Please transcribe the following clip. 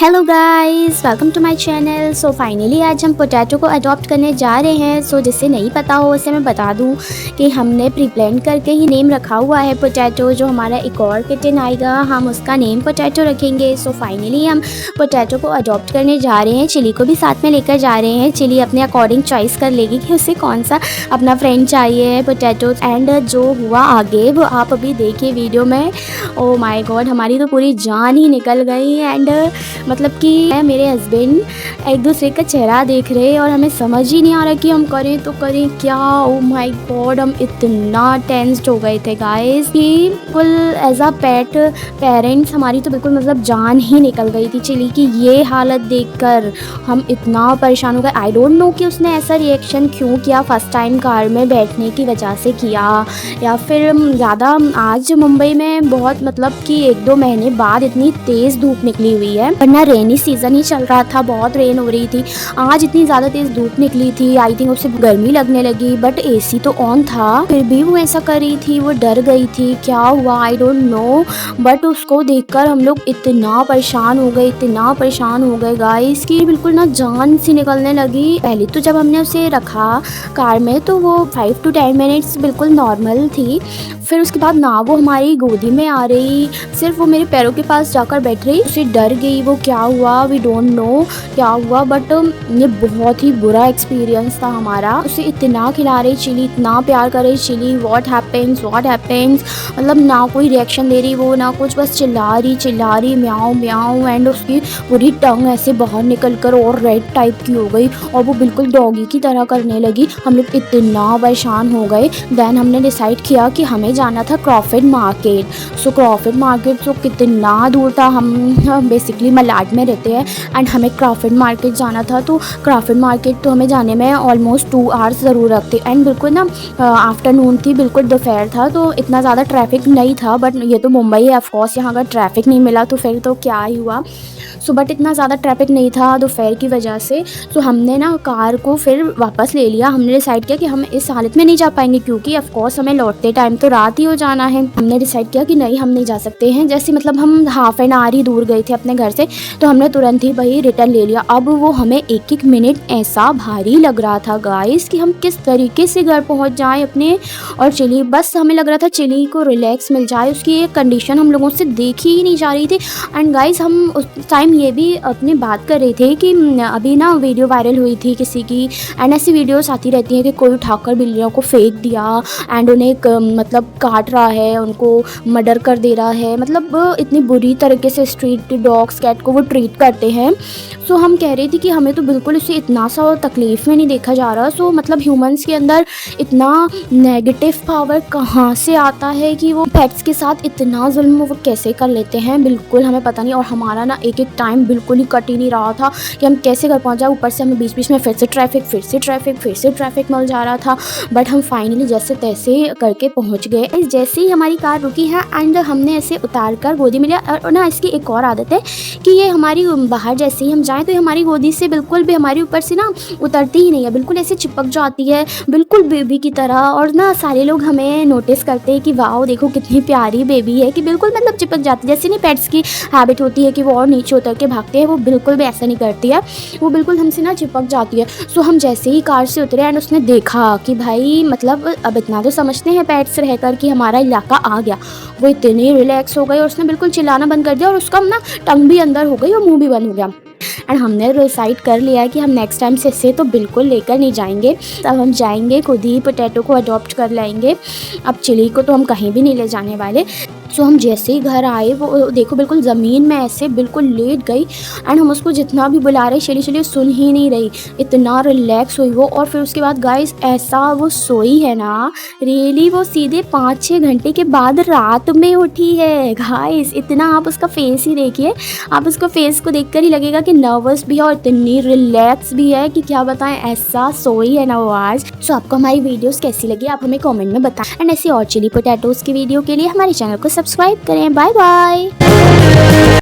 Hello guys, welcome to my channel. So finally आज हम potato को अडॉप्ट करने जा रहे हैं। सो जिससे नहीं पता हो उसे मैं बता दूं कि हमने प्री प्लान करके ही नेम रखा हुआ है पोटैटो। जो हमारा एक और किटन आएगा हम उसका नेम पोटैटो रखेंगे। सो फाइनली हम पोटैटो को अडॉप्ट करने जा रहे हैं। चिली को भी साथ में लेकर जा रहे हैं। चिली अपने अकॉर्डिंग चॉइस कर लेगी कि उसे कौन सा अपना फ्रेंड चाहिए पोटैटो। एंड जो हुआ आगे वो आप अभी देखिए वीडियो में। ओ माय गॉड, हमारी तो पूरी जान ही निकल गई। एंड मतलब कि मेरे हस्बैंड एक दूसरे का चेहरा देख रहे और हमें समझ ही नहीं आ रहा कि हम करें तो करें क्या। ओ माय गॉड, हम इतना टेंस्ड हो गए थे गाइस कि बिल्कुल एज अ पेट पेरेंट्स हमारी तो बिल्कुल मतलब जान ही निकल गई थी चिली की। ये हालत देखकर हम इतना परेशान हो गए। आई डोंट नो कि उसने ऐसा रिएक्शन क्यों किया, फर्स्ट टाइम कार में बैठने की वजह से किया या फिर ज़्यादा। आज मुंबई में बहुत मतलब कि 1-2 महीने बाद इतनी तेज़ धूप निकली हुई है, वरना रेनी सीज़न ही चल रहा था, बहुत रेन हो रही थी। आज इतनी ज़्यादा तेज़ धूप निकली थी, आई थिंक उससे गर्मी लगने लगी। बट एसी तो ऑन था फिर भी वो ऐसा कर रही थी, वो डर गई थी। क्या हुआ आई डोंट नो, बट उसको देखकर हम लोग इतना परेशान हो गए, इतना परेशान हो गए गाइस कि बिल्कुल ना जान सी निकलने लगी। पहले तो जब हमने उसे रखा कार में तो वो 5 to 10 मिनट्स बिल्कुल नॉर्मल थी। फिर उसके बाद ना वो हमारी गोदी में आ रही, सिर्फ वो मेरे पैरों के पास जाकर बैठ रही। उसे डर गई। वो क्या हुआ वी डोंट नो क्या हुआ, बट ये बहुत ही बुरा एक्सपीरियंस था हमारा। उसे इतना खिला रही चिली, इतना प्यार कर रही चिली। व्हाट हैपेंस मतलब ना कोई रिएक्शन दे रही वो, ना कुछ, बस चिल्ला रही म्याऊं म्याऊं। एंड उसकी पूरी टंग ऐसे बाहर निकल कर और रेड टाइप की हो गई और वो बिल्कुल डॉगी की तरह करने लगी। हम लोग इतना परेशान हो गए। देन हमने डिसाइड किया कि हमें जाना था क्रॉफर्ड मार्केट। सो क्रॉफर्ड मार्केट तो कितना दूर था, हम बेसिकली मलाड में रहते हैं एंड हमें क्रॉफर्ड मार्केट जाना था। तो क्रॉफर्ड मार्केट तो हमें जाने में ऑलमोस्ट 2 आवर्स ज़रूर लगते। एंड बिल्कुल ना आफ्टरनून थी, बिल्कुल दोपहर था, तो इतना ज़्यादा ट्रैफिक नहीं था। बट ये तो मुंबई है, ऑफकोर्स यहाँ अगर ट्रैफिक नहीं मिला तो फिर तो क्या ही हुआ। सो बट इतना ज़्यादा ट्रैफिक नहीं था दोपहर की वजह से। सो हमने ना कार को फिर वापस ले लिया। हमने डिसाइड किया कि हम इस हालत में नहीं जा पाएंगे क्योंकि ऑफकोर्स हमें लौटते टाइम तो रात ही हो जाना है। हमने डिसाइड किया कि नहीं, हम नहीं जा सकते हैं। जैसे मतलब हम हाफ एन आवर ही दूर गए थे अपने घर से, तो हमने तुरंत ही वही रिटर्न ले लिया। अब वो हमें एक मिनट ऐसा भारी लग रहा था गाइस कि हम किस तरीके से घर पहुँच जाएँ अपने। और चिली, बस हमें लग रहा था चिली को रिलैक्स मिल जाए, उसकी एक कंडीशन हम लोगों से देखी ही नहीं जा रही थी। एंड गाइस हम उस टाइम ये भी अपनी बात कर रहे थे कि अभी ना वीडियो वायरल हुई थी किसी की, एंड ऐसी वीडियोस आती रहती हैं कि कोई उठाकर बिल्लियों को फेंक दिया एंड उन्हें मतलब काट रहा है, उनको मर्डर कर दे रहा है। मतलब इतनी बुरी तरीके से स्ट्रीट डॉग्स कैट को वो ट्रीट करते हैं। सो हम कह रही थी कि हमें तो बिल्कुल उसे इतना सा तकलीफ़ में नहीं देखा जा रहा। सो मतलब ह्यूमंस के अंदर इतना नेगेटिव पावर कहाँ से आता है कि वो पेट्स के साथ इतना जुल्म वो कैसे कर लेते हैं, बिल्कुल हमें पता नहीं। और हमारा ना एक टाइम बिल्कुल ही कट ही नहीं रहा था कि हम कैसे घर पहुँच जाए। ऊपर से हमें बीच में फिर से ट्रैफिक मिल जा रहा था। बट हम फाइनली जैसे तैसे करके पहुँच गए। जैसे ही हमारी कार रुकी है एंड हमने ऐसे उतार कर गोदी में लिया। और ना इसकी एक और आदत है कि ये हमारी बाहर जैसे ही हम जाएँ तो हमारी गोदी से बिल्कुल भी हमारे ऊपर से ना उतरती ही नहीं है, बिल्कुल ऐसे चिपक जाती है, बिल्कुल बेबी की तरह। और ना सारे लोग हमें नोटिस करते हैं कि वाओ देखो कितनी प्यारी बेबी है, कि बिल्कुल मतलब चिपक जाती है। जैसे नहीं पेट्स की हैबिट होती है कि वो और नीचे उतर के भागते हैं, वो बिल्कुल भी ऐसा नहीं करती है, वो बिल्कुल हमसे ना चिपक जाती है। सो हम जैसे ही कार से उतरे एंड उसने देखा कि भाई मतलब अब इतना तो समझते हैं पेट्स रहकर कि हमारा इलाका आ गया, वो इतनी रिलैक्स हो गई और उसने बिल्कुल चिल्लाना बंद कर दिया और उसका ना टंग भी अंदर हो गई और मुंह भी बंद हो गया। एंड हमने डिसाइड कर लिया है कि हम नेक्स्ट टाइम से इसे तो बिल्कुल लेकर नहीं जाएंगे। तब हम जाएंगे खुद ही पोटैटो को अडॉप्ट कर लाएंगे। अब चिली को तो हम कहीं भी नहीं ले जाने वाले। सो हम जैसे ही घर आए वो देखो बिल्कुल ज़मीन में ऐसे बिल्कुल लेट गई एंड हम उसको जितना भी बुला रहे चिली सुन ही नहीं रही, इतना रिलैक्स हुई वो। और फिर उसके बाद गाइस ऐसा वो सोई है ना, रियली वो सीधे 5-6 घंटे के बाद रात में उठी है गाइस। इतना आप उसका फेस ही देखिए, आप उसको फेस को देखकर ही लगेगा कि नर्वस भी है और इतनी रिलैक्स भी है कि क्या बताएं, ऐसा सोई है ना वो आज। सो आपको हमारी वीडियोस कैसी लगी आप हमें कमेंट में बताएं एंड ऐसी और चिली पोटैटोज़ की वीडियो के लिए हमारे चैनल को सब्सक्राइब करें। Bye bye.